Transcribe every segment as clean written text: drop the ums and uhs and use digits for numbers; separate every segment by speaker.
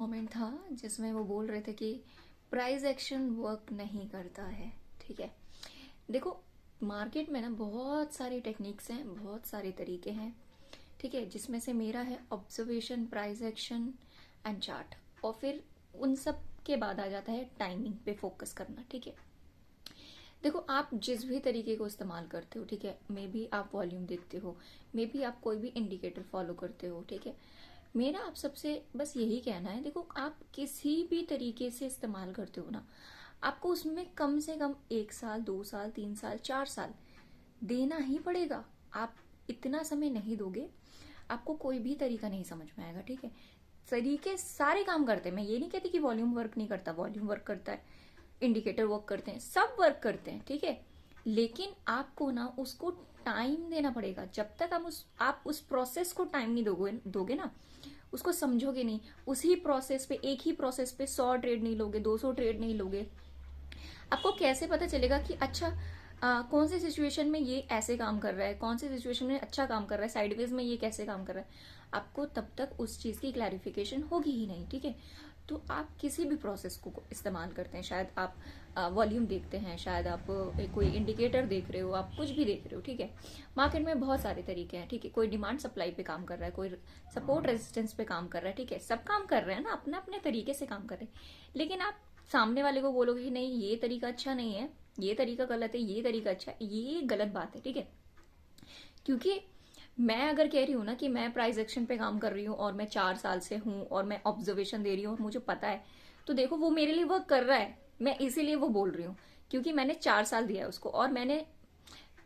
Speaker 1: Moment था जिसमें वो बोल रहे थे कि प्राइस एक्शन वर्क नहीं करता है। ठीक है, देखो मार्केट में ना बहुत सारी टेक्निक्स हैं, बहुत सारे तरीके हैं। ठीक है, जिसमें से मेरा है observation, price action and chart. और फिर उन सब के बाद आ जाता है टाइमिंग पे फोकस करना। ठीक है, देखो आप जिस भी तरीके को इस्तेमाल करते हो, ठीक है, मे बी आप वॉल्यूम देखते हो, मे बी आप कोई भी इंडिकेटर फॉलो करते हो। ठीक है, मेरा आप सबसे बस यही कहना है, देखो आप किसी भी तरीके से इस्तेमाल करते हो ना, आपको उसमें कम से कम 1 साल, 2 साल, 3 साल, 4 साल देना ही पड़ेगा। आप इतना समय नहीं दोगे, आपको कोई भी तरीका नहीं समझ में आएगा। ठीक है, तरीके सारे काम करते हैं, मैं ये नहीं कहती कि वॉल्यूम वर्क नहीं करता, वॉल्यूम वर्क करता है, इंडिकेटर वर्क करते हैं, सब वर्क करते हैं। ठीक है, लेकिन आपको ना उसको टाइम देना पड़ेगा। जब तक आप उस प्रोसेस को टाइम नहीं दोगे ना, उसको समझोगे नहीं, उसी प्रोसेस पे, एक ही प्रोसेस पे 100 ट्रेड नहीं लोगे, 200 ट्रेड नहीं लोगे, आपको कैसे पता चलेगा कि अच्छा कौन सी सिचुएशन में ये ऐसे काम कर रहा है, कौन सी सिचुएशन में अच्छा काम कर रहा है, साइडवेज में ये कैसे काम कर रहा है। आपको तब तक उस चीज की क्लैरिफिकेशन होगी ही नहीं। ठीक है, तो आप किसी भी प्रोसेस को इस्तेमाल करते हैं, शायद आप वॉल्यूम देखते हैं, शायद आप कोई इंडिकेटर देख रहे हो, आप कुछ भी देख रहे हो। ठीक है, मार्केट में बहुत सारे तरीके हैं। ठीक है, कोई डिमांड सप्लाई पे काम कर रहा है, कोई सपोर्ट रेजिस्टेंस पे काम कर रहा है। ठीक है, सब काम कर रहे हैं ना, अपने अपने तरीके से काम कर रहे हैं। लेकिन आप सामने वाले को बोलोगे कि नहीं ये तरीका अच्छा नहीं है, ये तरीका गलत है, ये तरीका अच्छा है, ये गलत बात है। ठीक है, क्योंकि मैं अगर कह रही हूँ ना कि मैं प्राइस एक्शन पे काम कर रही हूँ और मैं 4 साल से हूँ और मैं ऑब्जर्वेशन दे रही हूँ और मुझे पता है, तो देखो वो मेरे लिए वर्क कर रहा है, मैं इसीलिए वो बोल रही हूँ क्योंकि मैंने 4 साल दिया है उसको। और मैंने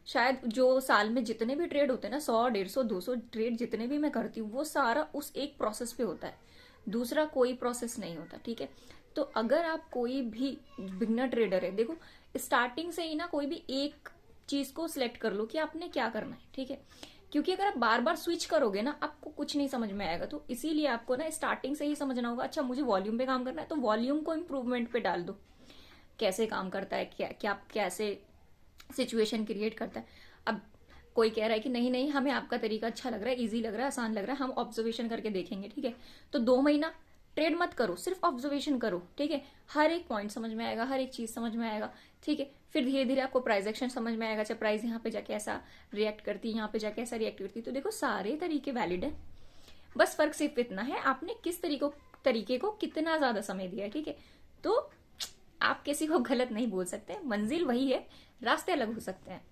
Speaker 1: शायद जो साल में जितने भी ट्रेड होते हैं ना, 100, 150, 200 ट्रेड जितने भी मैं करती हूँ, वो सारा उस एक प्रोसेस पे होता है, दूसरा कोई प्रोसेस नहीं होता। ठीक है, तो अगर आप कोई भी बिगनर ट्रेडर है, देखो स्टार्टिंग से ही ना कोई भी एक चीज को सिलेक्ट कर लो कि आपने क्या करना है। ठीक है, क्योंकि अगर आप बार बार स्विच करोगे ना, आपको कुछ नहीं समझ में आएगा। तो इसीलिए आपको ना स्टार्टिंग से ही समझना होगा, अच्छा मुझे वॉल्यूम पे काम करना है तो वॉल्यूम को इम्प्रूवमेंट पे डाल दो, कैसे काम करता है, क्या क्या कैसे सिचुएशन क्रिएट करता है। अब कोई कह रहा है कि नहीं नहीं हमें आपका तरीका अच्छा लग रहा है, इजी लग रहा है, आसान लग रहा है, हम ऑब्जर्वेशन करके देखेंगे। ठीक है, तो 2 महीना ट्रेड मत करो, सिर्फ ऑब्जर्वेशन करो। ठीक है, हर एक पॉइंट समझ में आएगा, हर एक चीज समझ में आएगा। ठीक है, फिर धीरे धीरे आपको प्राइस एक्शन समझ में आएगा, अच्छा प्राइस यहाँ पे जाके ऐसा रिएक्ट करती है, यहाँ पे जाके ऐसा रिएक्ट करती है। तो देखो सारे तरीके वैलिड है, बस फर्क सिर्फ इतना है आपने किस तरीके को कितना ज्यादा समय दिया है। ठीक है, तो आप किसी को गलत नहीं बोल सकते, मंजिल वही है, रास्ते अलग हो सकते हैं।